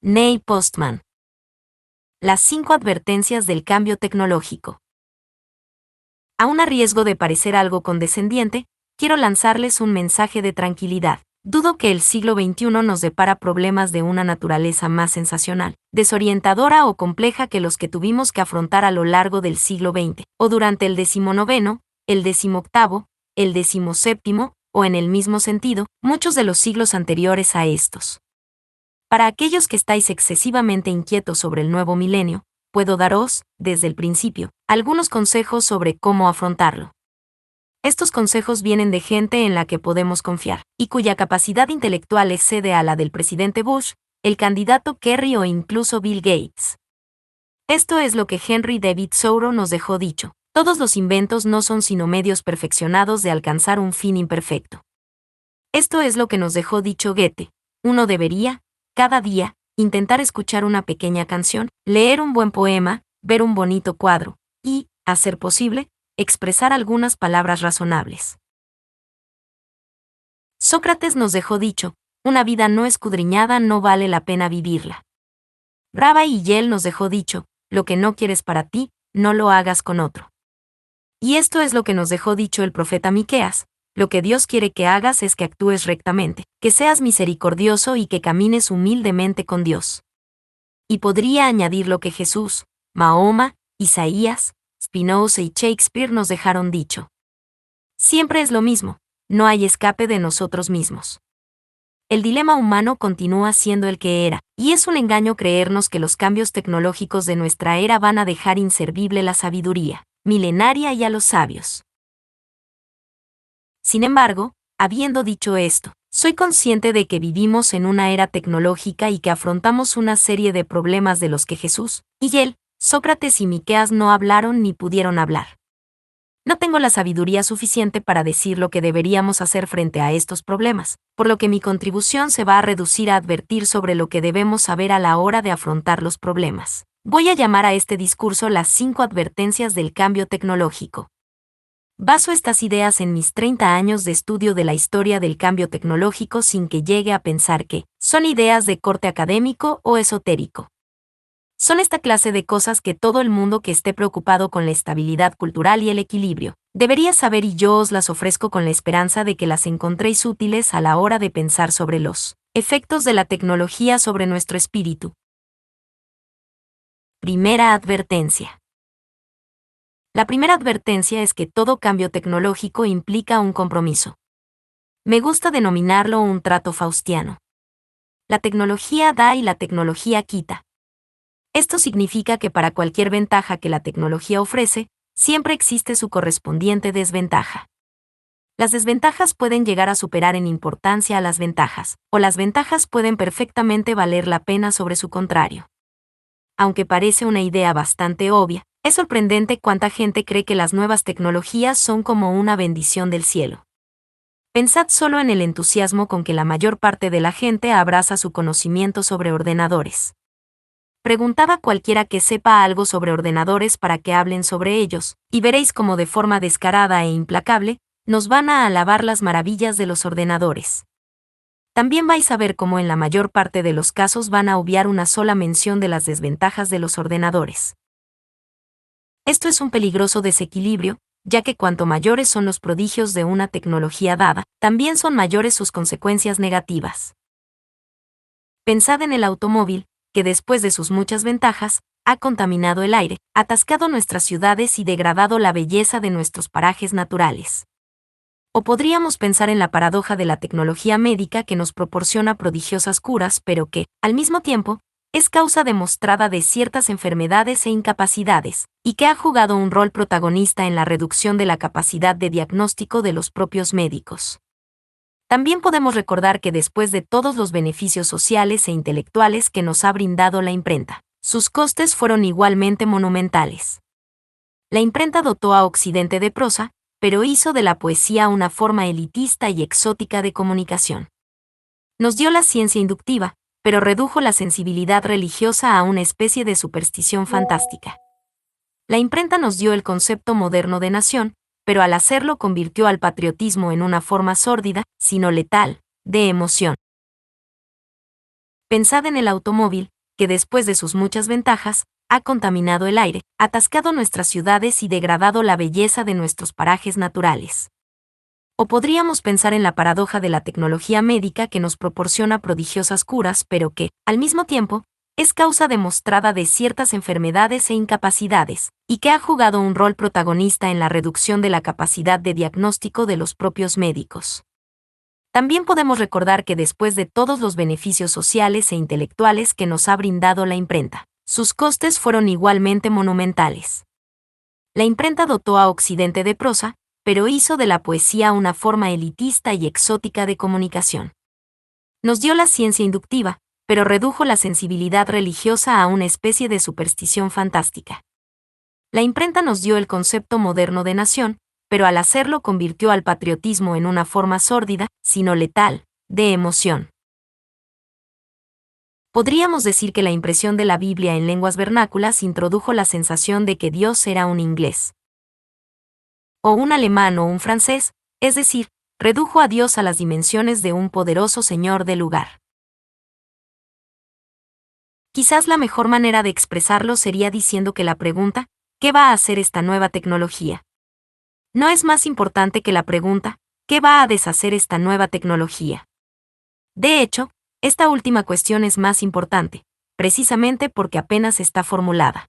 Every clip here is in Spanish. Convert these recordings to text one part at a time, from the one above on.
Neil Postman. Las 5 advertencias del cambio tecnológico. Aun a riesgo de parecer algo condescendiente, quiero lanzarles un mensaje de tranquilidad. Dudo que el siglo XXI nos depara problemas de una naturaleza más sensacional, desorientadora o compleja que los que tuvimos que afrontar a lo largo del siglo XX, o durante el 19º, el 18º, el 17º, o en el mismo sentido, muchos de los siglos anteriores a estos. Para aquellos que estáis excesivamente inquietos sobre el nuevo milenio, puedo daros, desde el principio, algunos consejos sobre cómo afrontarlo. Estos consejos vienen de gente en la que podemos confiar, y cuya capacidad intelectual excede a la del presidente Bush, el candidato Kerry o incluso Bill Gates. Esto es lo que Henry David Thoreau nos dejó dicho: todos los inventos no son sino medios perfeccionados de alcanzar un fin imperfecto. Esto es lo que nos dejó dicho Goethe: uno debería, cada día, intentar escuchar una pequeña canción, leer un buen poema, ver un bonito cuadro, y, a ser posible, expresar algunas palabras razonables. Sócrates nos dejó dicho: una vida no escudriñada no vale la pena vivirla. Rabbi Hillel nos dejó dicho: lo que no quieres para ti, no lo hagas con otro. Y esto es lo que nos dejó dicho el profeta Miqueas: lo que Dios quiere que hagas es que actúes rectamente, que seas misericordioso y que camines humildemente con Dios. Y podría añadir lo que Jesús, Mahoma, Isaías, Spinoza y Shakespeare nos dejaron dicho. Siempre es lo mismo, no hay escape de nosotros mismos. El dilema humano continúa siendo el que era, y es un engaño creernos que los cambios tecnológicos de nuestra era van a dejar inservible la sabiduría milenaria y a los sabios. Sin embargo, habiendo dicho esto, soy consciente de que vivimos en una era tecnológica y que afrontamos una serie de problemas de los que Jesús, Hillel, Sócrates y Miqueas no hablaron ni pudieron hablar. No tengo la sabiduría suficiente para decir lo que deberíamos hacer frente a estos problemas, por lo que mi contribución se va a reducir a advertir sobre lo que debemos saber a la hora de afrontar los problemas. Voy a llamar a este discurso las 5 advertencias del cambio tecnológico. Baso estas ideas en mis 30 años de estudio de la historia del cambio tecnológico sin que llegue a pensar que son ideas de corte académico o esotérico. Son esta clase de cosas que todo el mundo que esté preocupado con la estabilidad cultural y el equilibrio debería saber, y yo os las ofrezco con la esperanza de que las encontréis útiles a la hora de pensar sobre los efectos de la tecnología sobre nuestro espíritu. Primera advertencia. La primera advertencia es que todo cambio tecnológico implica un compromiso. Me gusta denominarlo un trato faustiano. La tecnología da y la tecnología quita. Esto significa que para cualquier ventaja que la tecnología ofrece, siempre existe su correspondiente desventaja. Las desventajas pueden llegar a superar en importancia a las ventajas, o las ventajas pueden perfectamente valer la pena sobre su contrario. Aunque parece una idea bastante obvia, es sorprendente cuánta gente cree que las nuevas tecnologías son como una bendición del cielo. Pensad solo en el entusiasmo con que la mayor parte de la gente abraza su conocimiento sobre ordenadores. Preguntad a cualquiera que sepa algo sobre ordenadores para que hablen sobre ellos, y veréis cómo de forma descarada e implacable, nos van a alabar las maravillas de los ordenadores. También vais a ver cómo en la mayor parte de los casos van a obviar una sola mención de las desventajas de los ordenadores. Esto es un peligroso desequilibrio, ya que cuanto mayores son los prodigios de una tecnología dada, también son mayores sus consecuencias negativas. Pensad en el automóvil, que después de sus muchas ventajas, ha contaminado el aire, atascado nuestras ciudades y degradado la belleza de nuestros parajes naturales. O podríamos pensar en la paradoja de la tecnología médica, que nos proporciona prodigiosas curas, pero que, al mismo tiempo, es causa demostrada de ciertas enfermedades e incapacidades, y que ha jugado un rol protagonista en la reducción de la capacidad de diagnóstico de los propios médicos. También podemos recordar que después de todos los beneficios sociales e intelectuales que nos ha brindado la imprenta, sus costes fueron igualmente monumentales. La imprenta dotó a Occidente de prosa, pero hizo de la poesía una forma elitista y exótica de comunicación. Nos dio la ciencia inductiva, pero redujo la sensibilidad religiosa a una especie de superstición fantástica. La imprenta nos dio el concepto moderno de nación, pero al hacerlo convirtió al patriotismo en una forma sórdida, sino letal, de emoción. Pensad en el automóvil, que después de sus muchas ventajas, ha contaminado el aire, atascado nuestras ciudades y degradado la belleza de nuestros parajes naturales. O podríamos pensar en la paradoja de la tecnología médica que nos proporciona prodigiosas curas, pero que, al mismo tiempo, es causa demostrada de ciertas enfermedades e incapacidades, y que ha jugado un rol protagonista en la reducción de la capacidad de diagnóstico de los propios médicos. También podemos recordar que después de todos los beneficios sociales e intelectuales que nos ha brindado la imprenta, sus costes fueron igualmente monumentales. La imprenta dotó a Occidente de prosa, pero hizo de la poesía una forma elitista y exótica de comunicación. Nos dio la ciencia inductiva, pero redujo la sensibilidad religiosa a una especie de superstición fantástica. La imprenta nos dio el concepto moderno de nación, pero al hacerlo convirtió al patriotismo en una forma sórdida, sino letal, de emoción. Podríamos decir que la impresión de la Biblia en lenguas vernáculas introdujo la sensación de que Dios era un inglés, o un alemán o un francés, es decir, redujo a Dios a las dimensiones de un poderoso señor del lugar. Quizás la mejor manera de expresarlo sería diciendo que la pregunta, ¿qué va a hacer esta nueva tecnología?, no es más importante que la pregunta, ¿qué va a deshacer esta nueva tecnología? De hecho, esta última cuestión es más importante, precisamente porque apenas está formulada.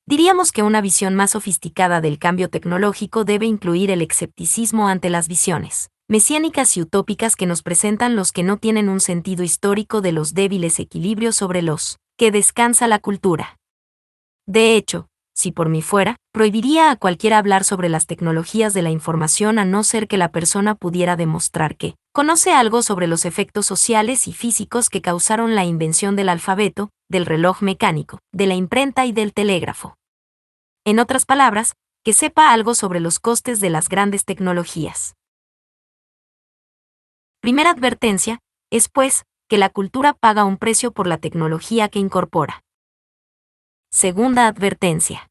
Diríamos que una visión más sofisticada del cambio tecnológico debe incluir el escepticismo ante las visiones mesiánicas y utópicas que nos presentan los que no tienen un sentido histórico de los débiles equilibrios sobre los que descansa la cultura. De hecho, si por mí fuera, prohibiría a cualquiera hablar sobre las tecnologías de la información a no ser que la persona pudiera demostrar que conoce algo sobre los efectos sociales y físicos que causaron la invención del alfabeto, del reloj mecánico, de la imprenta y del telégrafo. En otras palabras, que sepa algo sobre los costes de las grandes tecnologías. Primera advertencia, es pues, que la cultura paga un precio por la tecnología que incorpora. Segunda advertencia.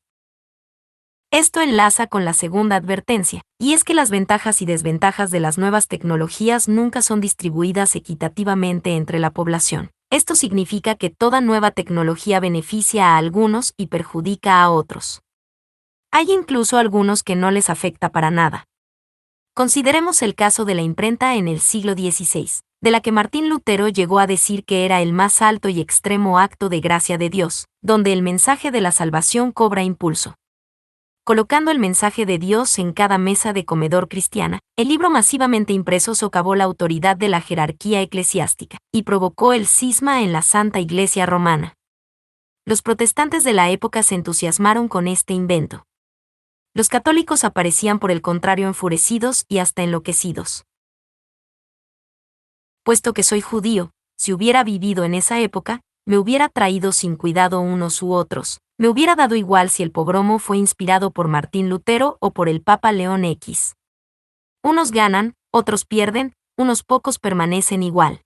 Esto enlaza con la segunda advertencia, y es que las ventajas y desventajas de las nuevas tecnologías nunca son distribuidas equitativamente entre la población. Esto significa que toda nueva tecnología beneficia a algunos y perjudica a otros. Hay incluso algunos que no les afecta para nada. Consideremos el caso de la imprenta en el siglo XVI, de la que Martín Lutero llegó a decir que era el más alto y extremo acto de gracia de Dios, donde el mensaje de la salvación cobra impulso. Colocando el mensaje de Dios en cada mesa de comedor cristiana, el libro masivamente impreso socavó la autoridad de la jerarquía eclesiástica y provocó el cisma en la Santa Iglesia romana. Los protestantes de la época se entusiasmaron con este invento. Los católicos aparecían por el contrario enfurecidos y hasta enloquecidos. Puesto que soy judío, si hubiera vivido en esa época, me hubiera traído sin cuidado unos u otros. Me hubiera dado igual si el pogromo fue inspirado por Martín Lutero o por el Papa León X. Unos ganan, otros pierden, unos pocos permanecen igual.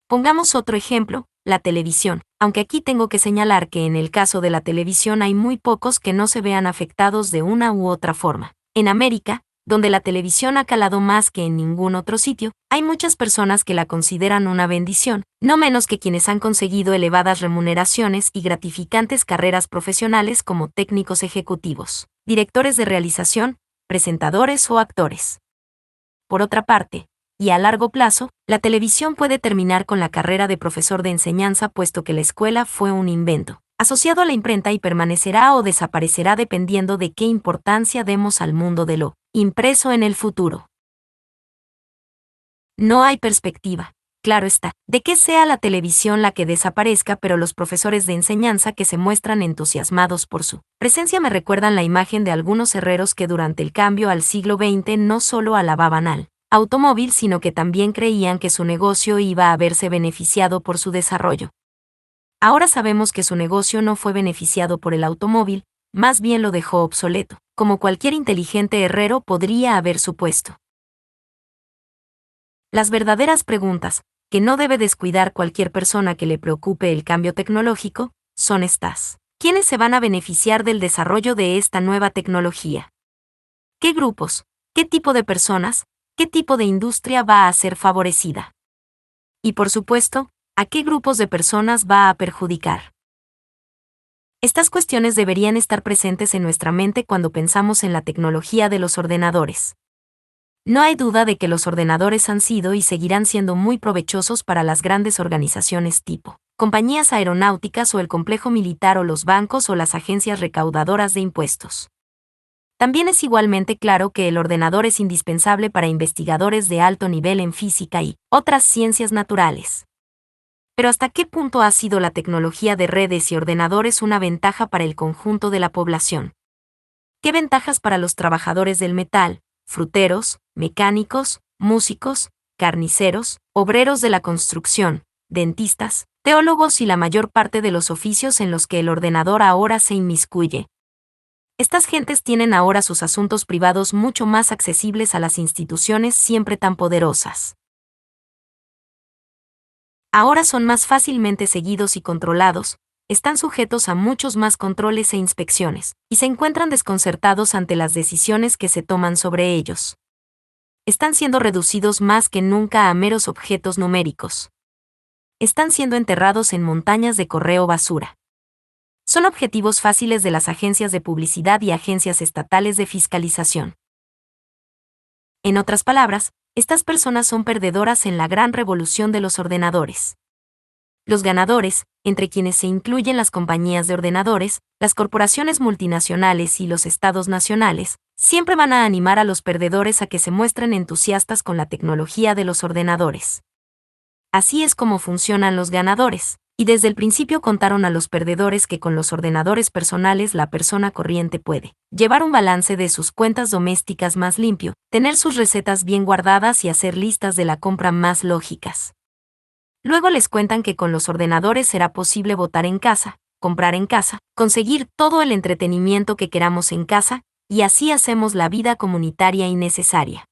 Pongamos otro ejemplo, la televisión, aunque aquí tengo que señalar que en el caso de la televisión hay muy pocos que no se vean afectados de una u otra forma. En América, donde la televisión ha calado más que en ningún otro sitio, hay muchas personas que la consideran una bendición, no menos que quienes han conseguido elevadas remuneraciones y gratificantes carreras profesionales como técnicos ejecutivos, directores de realización, presentadores o actores. Por otra parte, y a largo plazo, la televisión puede terminar con la carrera de profesor de enseñanza puesto que la escuela fue un invento asociado a la imprenta y permanecerá o desaparecerá dependiendo de qué importancia demos al mundo de lo impreso en el futuro. No hay perspectiva, claro está, de que sea la televisión la que desaparezca, pero los profesores de enseñanza que se muestran entusiasmados por su presencia me recuerdan la imagen de algunos herreros que durante el cambio al siglo XX no solo alababan al automóvil, sino que también creían que su negocio iba a verse beneficiado por su desarrollo. Ahora sabemos que su negocio no fue beneficiado por el automóvil, más bien lo dejó obsoleto, como cualquier inteligente herrero podría haber supuesto. Las verdaderas preguntas, que no debe descuidar cualquier persona que le preocupe el cambio tecnológico, son estas. ¿Quiénes se van a beneficiar del desarrollo de esta nueva tecnología? ¿Qué grupos? ¿Qué tipo de personas? ¿Qué tipo de industria va a ser favorecida? Y por supuesto, ¿A qué grupos de personas va a perjudicar? Estas cuestiones deberían estar presentes en nuestra mente cuando pensamos en la tecnología de los ordenadores. No hay duda de que los ordenadores han sido y seguirán siendo muy provechosos para las grandes organizaciones tipo compañías aeronáuticas o el complejo militar o los bancos o las agencias recaudadoras de impuestos. También es igualmente claro que el ordenador es indispensable para investigadores de alto nivel en física y otras ciencias naturales. Pero ¿hasta qué punto ha sido la tecnología de redes y ordenadores una ventaja para el conjunto de la población? ¿Qué ventajas para los trabajadores del metal, fruteros, mecánicos, músicos, carniceros, obreros de la construcción, dentistas, teólogos y la mayor parte de los oficios en los que el ordenador ahora se inmiscuye? Estas gentes tienen ahora sus asuntos privados mucho más accesibles a las instituciones siempre tan poderosas. Ahora son más fácilmente seguidos y controlados, están sujetos a muchos más controles e inspecciones, y se encuentran desconcertados ante las decisiones que se toman sobre ellos. Están siendo reducidos más que nunca a meros objetos numéricos. Están siendo enterrados en montañas de correo basura. Son objetivos fáciles de las agencias de publicidad y agencias estatales de fiscalización. En otras palabras, estas personas son perdedoras en la gran revolución de los ordenadores. Los ganadores, entre quienes se incluyen las compañías de ordenadores, las corporaciones multinacionales y los estados nacionales, siempre van a animar a los perdedores a que se muestren entusiastas con la tecnología de los ordenadores. Así es como funcionan los ganadores, y desde el principio contaron a los perdedores que con los ordenadores personales la persona corriente puede llevar un balance de sus cuentas domésticas más limpio, tener sus recetas bien guardadas y hacer listas de la compra más lógicas. Luego les cuentan que con los ordenadores será posible votar en casa, comprar en casa, conseguir todo el entretenimiento que queramos en casa, y así hacemos la vida comunitaria innecesaria.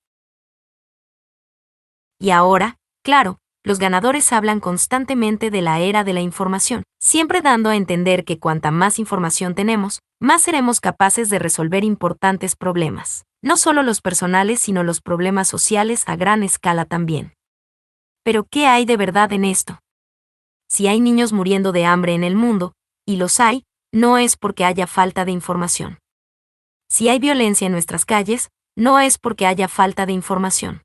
Y ahora, claro, los ganadores hablan constantemente de la era de la información, siempre dando a entender que cuanta más información tenemos, más seremos capaces de resolver importantes problemas, no solo los personales sino los problemas sociales a gran escala también. Pero ¿qué hay de verdad en esto? Si hay niños muriendo de hambre en el mundo, y los hay, no es porque haya falta de información. Si hay violencia en nuestras calles, no es porque haya falta de información.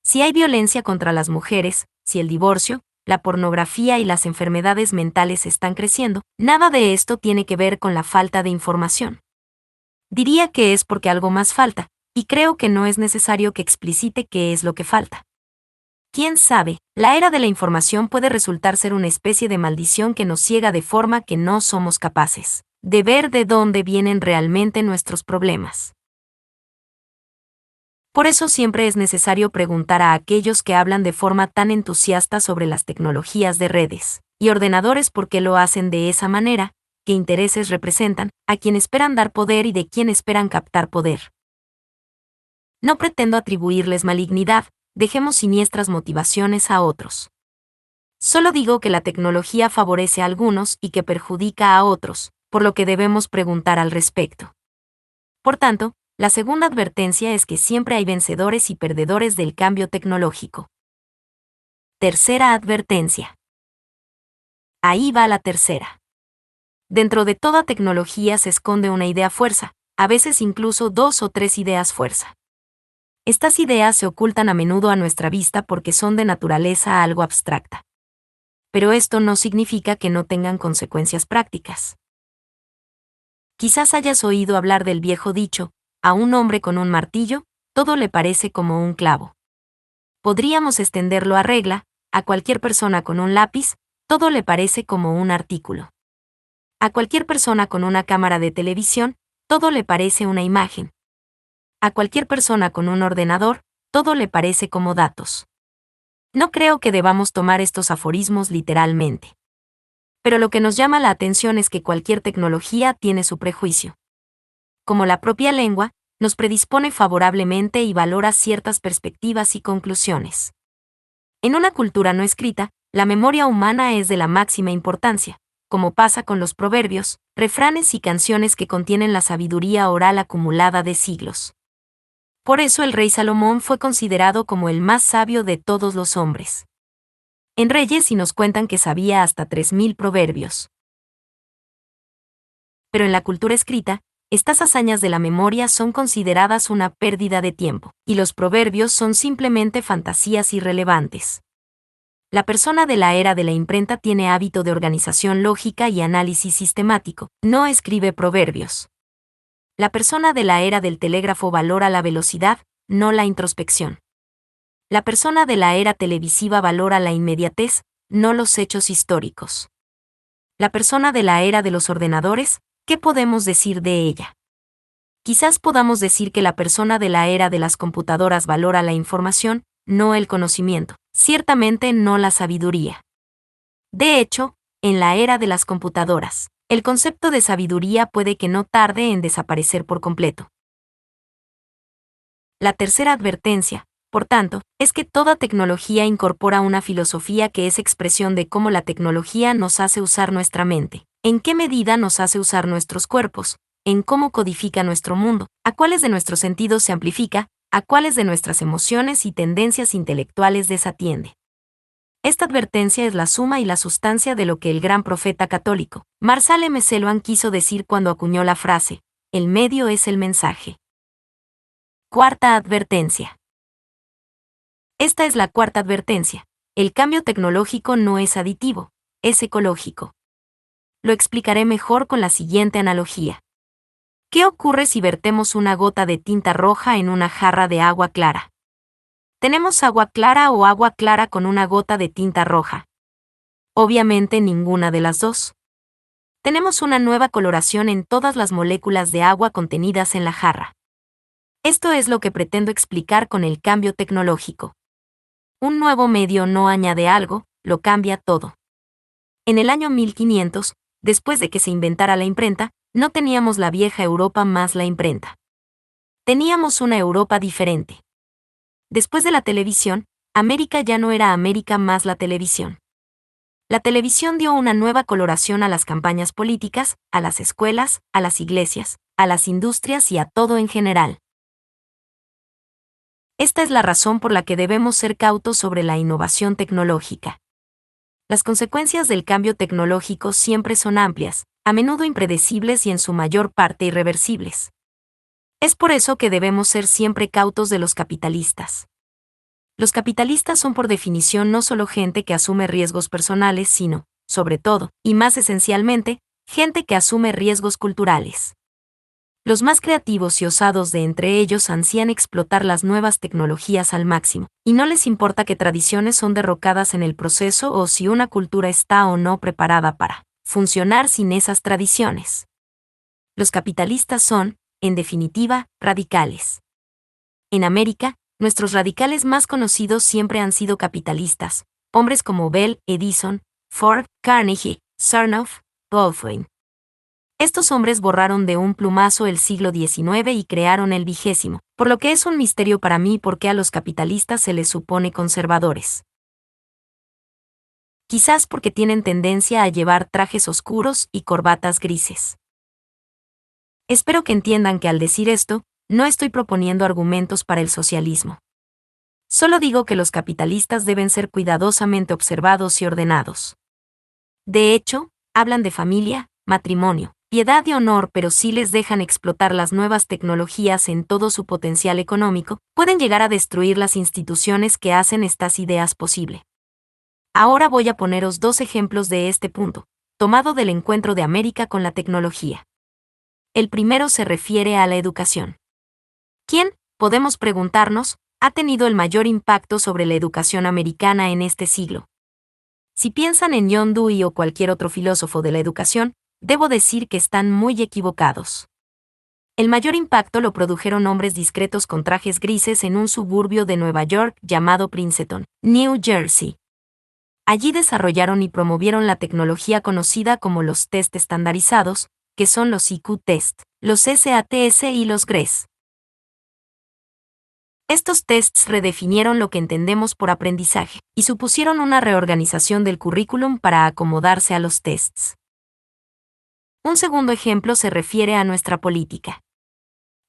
Si hay violencia contra las mujeres, si el divorcio, la pornografía y las enfermedades mentales están creciendo, nada de esto tiene que ver con la falta de información. Diría que es porque algo más falta, y creo que no es necesario que explicite qué es lo que falta. ¿Quién sabe? La era de la información puede resultar ser una especie de maldición que nos ciega de forma que no somos capaces de ver de dónde vienen realmente nuestros problemas. Por eso siempre es necesario preguntar a aquellos que hablan de forma tan entusiasta sobre las tecnologías de redes y ordenadores por qué lo hacen de esa manera, qué intereses representan, a quién esperan dar poder y de quién esperan captar poder. No pretendo atribuirles malignidad, dejemos siniestras motivaciones a otros. Solo digo que la tecnología favorece a algunos y que perjudica a otros, por lo que debemos preguntar al respecto. Por tanto, la segunda advertencia es que siempre hay vencedores y perdedores del cambio tecnológico. Tercera advertencia. Ahí va la tercera. Dentro de toda tecnología se esconde una idea fuerza, a veces incluso 2 o 3 ideas fuerza. Estas ideas se ocultan a menudo a nuestra vista porque son de naturaleza algo abstracta. Pero esto no significa que no tengan consecuencias prácticas. Quizás hayas oído hablar del viejo dicho, a un hombre con un martillo, todo le parece como un clavo. Podríamos extenderlo a regla, a cualquier persona con un lápiz, todo le parece como un artículo. A cualquier persona con una cámara de televisión, todo le parece una imagen. A cualquier persona con un ordenador, todo le parece como datos. No creo que debamos tomar estos aforismos literalmente. Pero lo que nos llama la atención es que cualquier tecnología tiene su prejuicio. Como la propia lengua, nos predispone favorablemente y valora ciertas perspectivas y conclusiones. En una cultura no escrita, la memoria humana es de la máxima importancia, como pasa con los proverbios, refranes y canciones que contienen la sabiduría oral acumulada de siglos. Por eso el rey Salomón fue considerado como el más sabio de todos los hombres. en Reyes y nos cuentan que sabía hasta 3000 proverbios. Pero en la cultura escrita, estas hazañas de la memoria son consideradas una pérdida de tiempo, y los proverbios son simplemente fantasías irrelevantes. La persona de la era de la imprenta tiene hábito de organización lógica y análisis sistemático, no escribe proverbios. La persona de la era del telégrafo valora la velocidad, no la introspección. La persona de la era televisiva valora la inmediatez, no los hechos históricos. La persona de la era de los ordenadores, ¿qué podemos decir de ella? Quizás podamos decir que la persona de la era de las computadoras valora la información, no el conocimiento, ciertamente no la sabiduría. De hecho, en la era de las computadoras, el concepto de sabiduría puede que no tarde en desaparecer por completo. La tercera advertencia, por tanto, es que toda tecnología incorpora una filosofía que es expresión de cómo la tecnología nos hace usar nuestra mente, en qué medida nos hace usar nuestros cuerpos, en cómo codifica nuestro mundo, a cuáles de nuestros sentidos se amplifica, a cuáles de nuestras emociones y tendencias intelectuales desatiende. Esta advertencia es la suma y la sustancia de lo que el gran profeta católico, Marshall M. McLuhan quiso decir cuando acuñó la frase, el medio es el mensaje. Cuarta advertencia. Esta es la cuarta advertencia. El cambio tecnológico no es aditivo, es ecológico. Lo explicaré mejor con la siguiente analogía. ¿Qué ocurre si vertemos una gota de tinta roja en una jarra de agua clara? ¿Tenemos agua clara o agua clara con una gota de tinta roja? Obviamente ninguna de las dos. Tenemos una nueva coloración en todas las moléculas de agua contenidas en la jarra. Esto es lo que pretendo explicar con el cambio tecnológico. Un nuevo medio no añade algo, lo cambia todo. En el año 1500, después de que se inventara la imprenta, no teníamos la vieja Europa más la imprenta. Teníamos una Europa diferente. Después de la televisión, América ya no era América más la televisión. La televisión dio una nueva coloración a las campañas políticas, a las escuelas, a las iglesias, a las industrias y a todo en general. Esta es la razón por la que debemos ser cautos sobre la innovación tecnológica. Las consecuencias del cambio tecnológico siempre son amplias, a menudo impredecibles y en su mayor parte irreversibles. Es por eso que debemos ser siempre cautos de los capitalistas. Los capitalistas son por definición no solo gente que asume riesgos personales, sino, sobre todo, y más esencialmente, gente que asume riesgos culturales. Los más creativos y osados de entre ellos ansían explotar las nuevas tecnologías al máximo, y no les importa que tradiciones son derrocadas en el proceso o si una cultura está o no preparada para funcionar sin esas tradiciones. Los capitalistas son, en definitiva, radicales. En América, nuestros radicales más conocidos siempre han sido capitalistas, hombres como Bell, Edison, Ford, Carnegie, Sarnoff, Baldwin. Estos hombres borraron de un plumazo el siglo XIX y crearon el XX, por lo que es un misterio para mí por qué a los capitalistas se les supone conservadores. Quizás porque tienen tendencia a llevar trajes oscuros y corbatas grises. Espero que entiendan que al decir esto, no estoy proponiendo argumentos para el socialismo. Solo digo que los capitalistas deben ser cuidadosamente observados y ordenados. De hecho, hablan de familia, matrimonio, piedad y honor, pero si les dejan explotar las nuevas tecnologías en todo su potencial económico, pueden llegar a destruir las instituciones que hacen estas ideas posible. Ahora voy a poneros dos ejemplos de este punto, tomado del encuentro de América con la tecnología. El primero se refiere a la educación. ¿Quién, podemos preguntarnos, ha tenido el mayor impacto sobre la educación americana en este siglo? Si piensan en John Dewey o cualquier otro filósofo de la educación, debo decir que están muy equivocados. El mayor impacto lo produjeron hombres discretos con trajes grises en un suburbio de Nueva York llamado Princeton, New Jersey. Allí desarrollaron y promovieron la tecnología conocida como los test estandarizados, que son los IQ test, los SATs y los GRES. Estos tests redefinieron lo que entendemos por aprendizaje, y supusieron una reorganización del currículum para acomodarse a los tests. Un segundo ejemplo se refiere a nuestra política.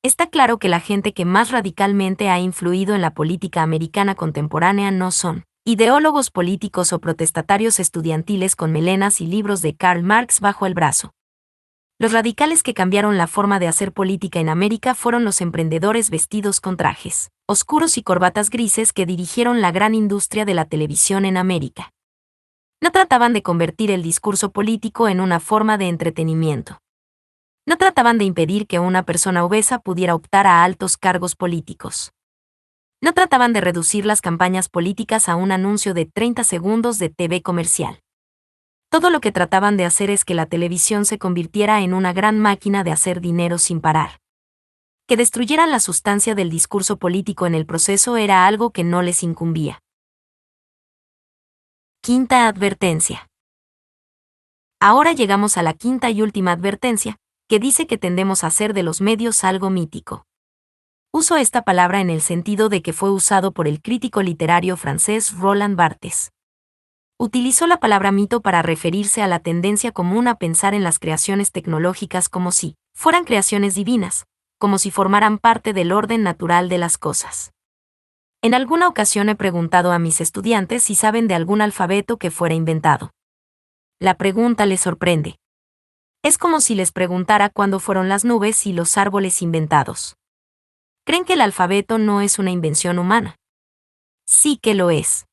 Está claro que la gente que más radicalmente ha influido en la política americana contemporánea no son Ideólogos políticos o protestatarios estudiantiles con melenas y libros de Karl Marx bajo el brazo. Los radicales que cambiaron la forma de hacer política en América fueron los emprendedores vestidos con trajes oscuros y corbatas grises que dirigieron la gran industria de la televisión en América. No trataban de convertir el discurso político en una forma de entretenimiento. No trataban de impedir que una persona obesa pudiera optar a altos cargos políticos. No trataban de reducir las campañas políticas a un anuncio de 30 segundos de TV comercial. Todo lo que trataban de hacer es que la televisión se convirtiera en una gran máquina de hacer dinero sin parar. Que destruyeran la sustancia del discurso político en el proceso era algo que no les incumbía. Quinta advertencia. Ahora llegamos a la quinta y última advertencia, que dice que tendemos a hacer de los medios algo mítico. Uso esta palabra en el sentido de que fue usado por el crítico literario francés Roland Barthes. Utilizó la palabra mito para referirse a la tendencia común a pensar en las creaciones tecnológicas como si fueran creaciones divinas, como si formaran parte del orden natural de las cosas. En alguna ocasión he preguntado a mis estudiantes si saben de algún alfabeto que fuera inventado. La pregunta les sorprende. Es como si les preguntara cuándo fueron las nubes y los árboles inventados. ¿Creen que el alfabeto no es una invención humana? Sí que lo es.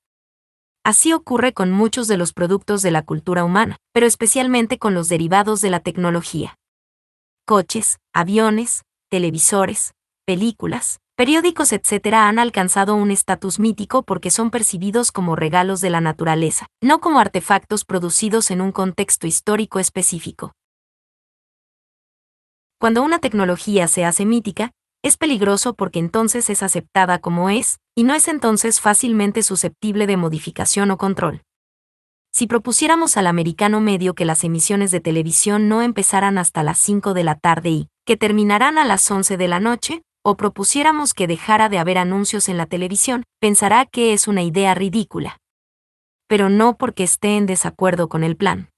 Así ocurre con muchos de los productos de la cultura humana, pero especialmente con los derivados de la tecnología. Coches, aviones, televisores, películas, periódicos, etc. han alcanzado un estatus mítico porque son percibidos como regalos de la naturaleza, no como artefactos producidos en un contexto histórico específico. Cuando una tecnología se hace mítica, es peligroso porque entonces es aceptada como es, y no es entonces fácilmente susceptible de modificación o control. Si propusiéramos al americano medio que las emisiones de televisión no empezaran hasta las 5 de la tarde y que terminarán a las 11 de la noche, o propusiéramos que dejara de haber anuncios en la televisión, pensará que es una idea ridícula. Pero no porque esté en desacuerdo con el plan.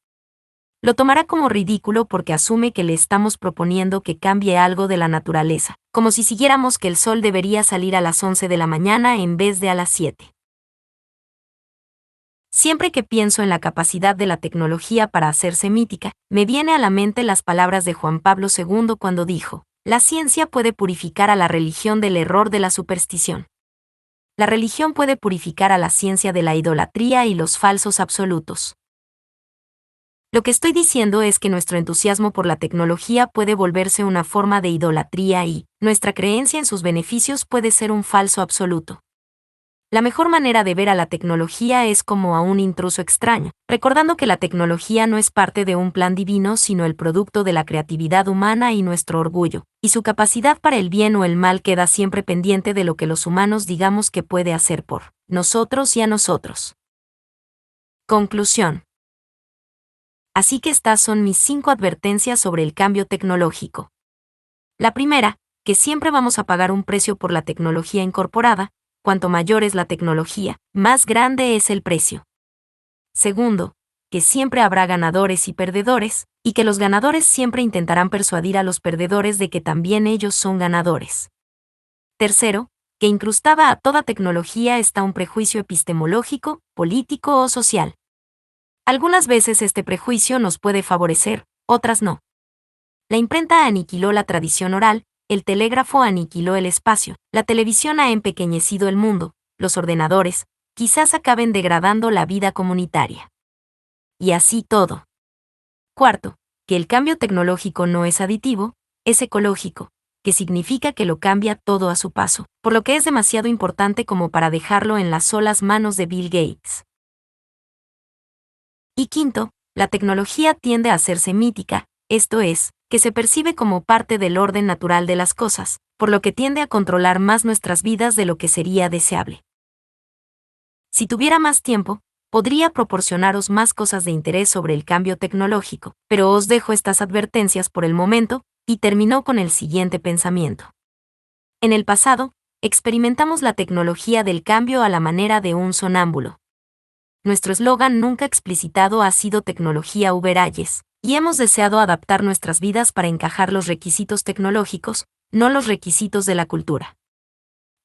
Lo tomará como ridículo porque asume que le estamos proponiendo que cambie algo de la naturaleza, como si siguiéramos que el sol debería salir a las 11 de la mañana en vez de a las 7. Siempre que pienso en la capacidad de la tecnología para hacerse mítica, me viene a la mente las palabras de Juan Pablo II cuando dijo: la ciencia puede purificar a la religión del error de la superstición. La religión puede purificar a la ciencia de la idolatría y los falsos absolutos. Lo que estoy diciendo es que nuestro entusiasmo por la tecnología puede volverse una forma de idolatría y nuestra creencia en sus beneficios puede ser un falso absoluto. La mejor manera de ver a la tecnología es como a un intruso extraño, recordando que la tecnología no es parte de un plan divino sino el producto de la creatividad humana y nuestro orgullo, y su capacidad para el bien o el mal queda siempre pendiente de lo que los humanos digamos que puede hacer por nosotros y a nosotros. Conclusión. Así que estas son mis 5 advertencias sobre el cambio tecnológico. La primera, que siempre vamos a pagar un precio por la tecnología incorporada. Cuanto mayor es la tecnología, más grande es el precio. Segundo, que siempre habrá ganadores y perdedores, y que los ganadores siempre intentarán persuadir a los perdedores de que también ellos son ganadores. Tercero, que incrustada a toda tecnología está un prejuicio epistemológico, político o social. Algunas veces este prejuicio nos puede favorecer, otras no. La imprenta aniquiló la tradición oral, el telégrafo aniquiló el espacio, la televisión ha empequeñecido el mundo, los ordenadores, quizás acaben degradando la vida comunitaria. Y así todo. Cuarto, que el cambio tecnológico no es aditivo, es ecológico, que significa que lo cambia todo a su paso, por lo que es demasiado importante como para dejarlo en las solas manos de Bill Gates. Y quinto, la tecnología tiende a hacerse mítica, esto es, que se percibe como parte del orden natural de las cosas, por lo que tiende a controlar más nuestras vidas de lo que sería deseable. Si tuviera más tiempo, podría proporcionaros más cosas de interés sobre el cambio tecnológico, pero os dejo estas advertencias por el momento, y termino con el siguiente pensamiento. En el pasado, experimentamos la tecnología del cambio a la manera de un sonámbulo. Nuestro eslogan nunca explicitado ha sido tecnología Uber Alles, y hemos deseado adaptar nuestras vidas para encajar los requisitos tecnológicos, no los requisitos de la cultura.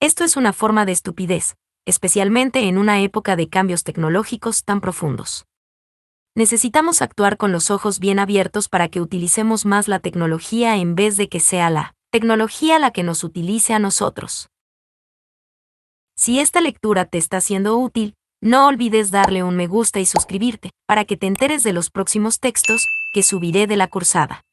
Esto es una forma de estupidez, especialmente en una época de cambios tecnológicos tan profundos. Necesitamos actuar con los ojos bien abiertos para que utilicemos más la tecnología en vez de que sea la tecnología la que nos utilice a nosotros. Si esta lectura te está siendo útil, no olvides darle un me gusta y suscribirte para que te enteres de los próximos textos que subiré de la cursada.